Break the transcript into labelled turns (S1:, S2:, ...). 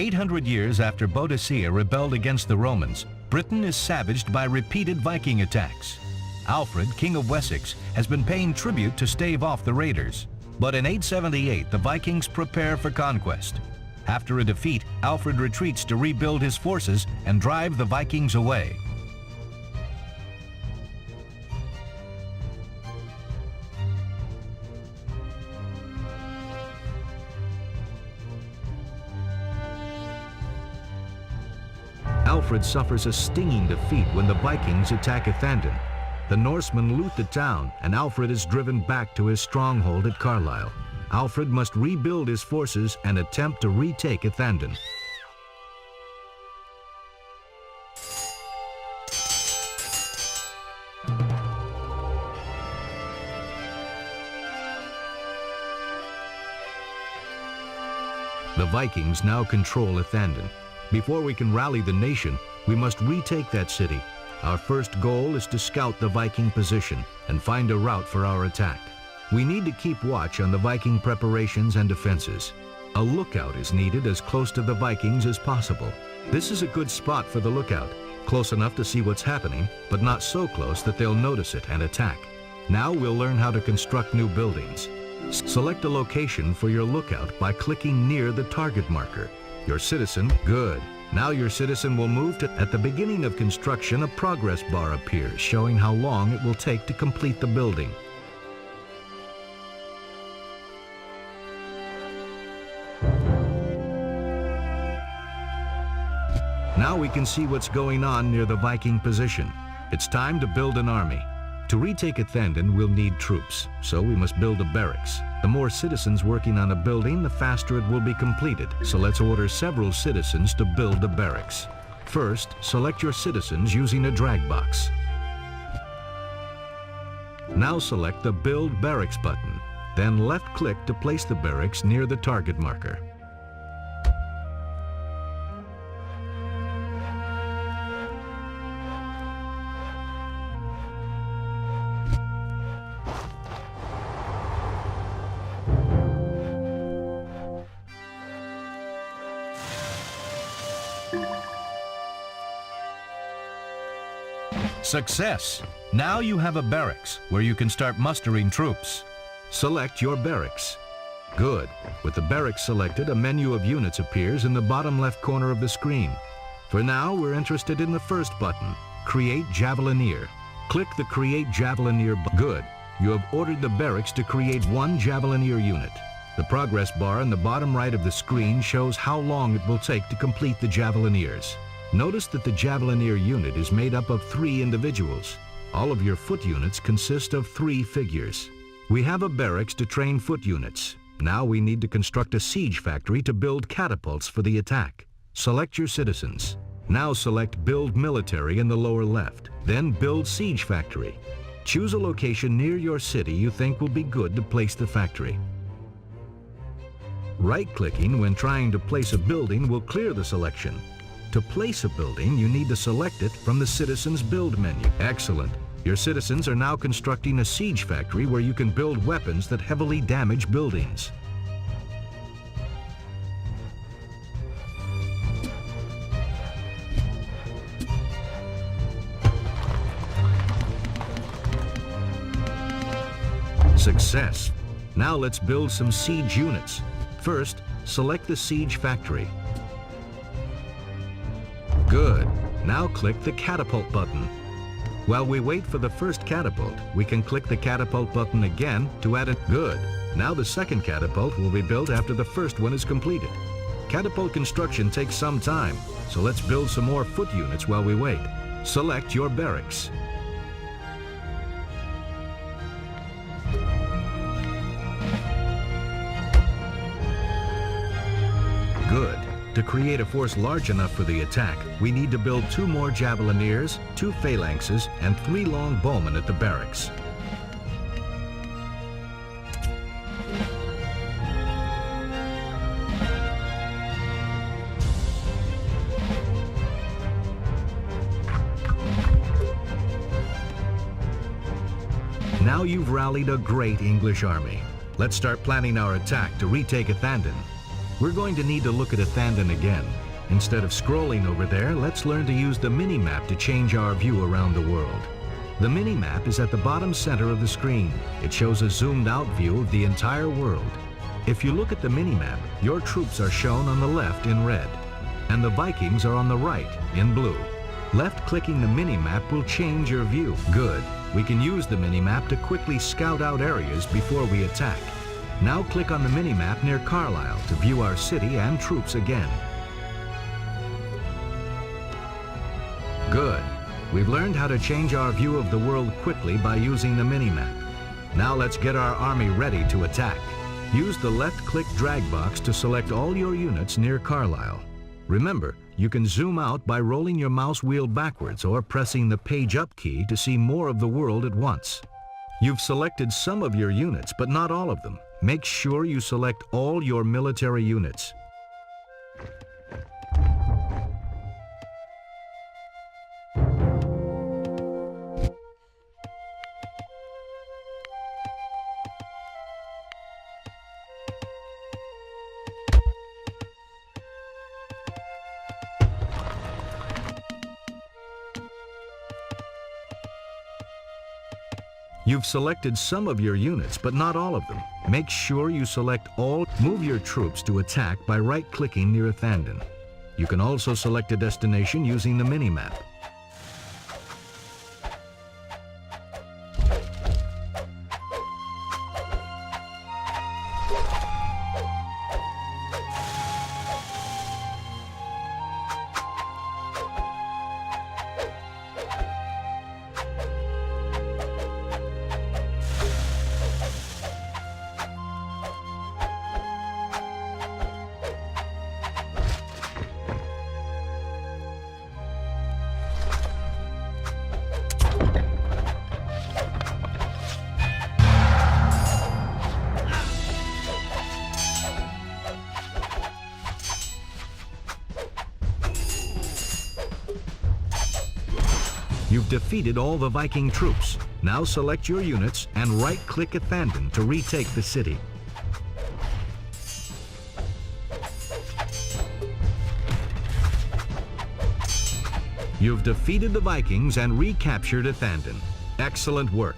S1: 800 years after Boadicea rebelled against the Romans, Britain is savaged by repeated Viking attacks. Alfred, King of Wessex, has been paying tribute to stave off the raiders. But in 878, the Vikings prepare for conquest. After a defeat, Alfred retreats to rebuild his forces and drive the Vikings away. Alfred suffers a stinging defeat when the Vikings attack Ethandun. The Norsemen loot the town, and Alfred is driven back to his stronghold at Carlisle. Alfred must rebuild his forces and attempt to retake Ethandun. The Vikings now control Ethandun. Before we can rally the nation, we must retake that city. Our first goal is to scout the Viking position and find a route for our attack. We need to keep watch on the Viking preparations and defenses. A lookout is needed as close to the Vikings as possible. This is a good spot for the lookout, close enough to see what's happening, but not so close that they'll notice it and attack. Now we'll learn how to construct new buildings. Select a location for your lookout by clicking near the target marker. Your citizen, good. Now your citizen will move to, at the beginning of construction, a progress bar appears showing how long it will take to complete the building. Now we can see what's going on near the Viking position. It's time to build an army. To retake Ethandun, we'll need troops, so we must build a barracks. The more citizens working on a building, the faster it will be completed. So let's order several citizens to build the barracks. First, select your citizens using a drag box. Now select the Build Barracks button. Then left-click to place the barracks near the target marker. Success! Now you have a barracks where you can start mustering troops. Select your barracks. Good. With the barracks selected, a menu of units appears in the bottom left corner of the screen. For now, we're interested in the first button, Create Javelineer. Click the Create Javelineer button. Good. You have ordered the barracks to create one Javelineer unit. The progress bar in the bottom right of the screen shows how long it will take to complete the Javelineers. Notice that the Javelineer unit is made up of 3 individuals. All of your foot units consist of 3 figures. We have a barracks to train foot units. Now we need to construct a siege factory to build catapults for the attack. Select your citizens. Now select Build Military in the lower left, then Build Siege Factory. Choose a location near your city you think will be good to place the factory. Right-clicking when trying to place a building will clear the selection. To place a building, you need to select it from the Citizens Build menu. Excellent. Your citizens are now constructing a siege factory where you can build weapons that heavily damage buildings. Success. Now let's build some siege units. First, select the siege factory. Good. Now click the catapult button. While we wait for the first catapult, we can click the catapult button again to add it. Good. Now the second catapult will be built after the first one is completed. Catapult construction takes some time, so let's build some more foot units while we wait. Select your barracks. Good. To create a force large enough for the attack, we need to build 2 more Javelineers, 2 phalanxes, and 3 long bowmen at the barracks. Now you've rallied a great English army. Let's start planning our attack to retake Ethandun. We're going to need to look at Athandon again. Instead of scrolling over there, let's learn to use the mini-map to change our view around the world. The mini-map is at the bottom center of the screen. It shows a zoomed-out view of the entire world. If you look at the mini-map, your troops are shown on the left in red, and the Vikings are on the right in blue. Left-clicking the mini-map will change your view. Good. We can use the mini-map to quickly scout out areas before we attack. Now click on the mini-map near Carlisle to view our city and troops again. Good. We've learned how to change our view of the world quickly by using the mini-map. Now let's get our army ready to attack. Use the left-click drag box to select all your units near Carlisle. Remember, you can zoom out by rolling your mouse wheel backwards or pressing the page up key to see more of the world at once. You've selected some of your units, but not all of them. Make sure you select all your military units. You've selected some of your units, but not all of them. Make sure you select all. Move your troops to attack by right-clicking near Athandon. You can also select a destination using the mini-map. You've defeated all the Viking troops. Now select your units and right-click Athandon to retake the city. You've defeated the Vikings and recaptured Athandon. Excellent work.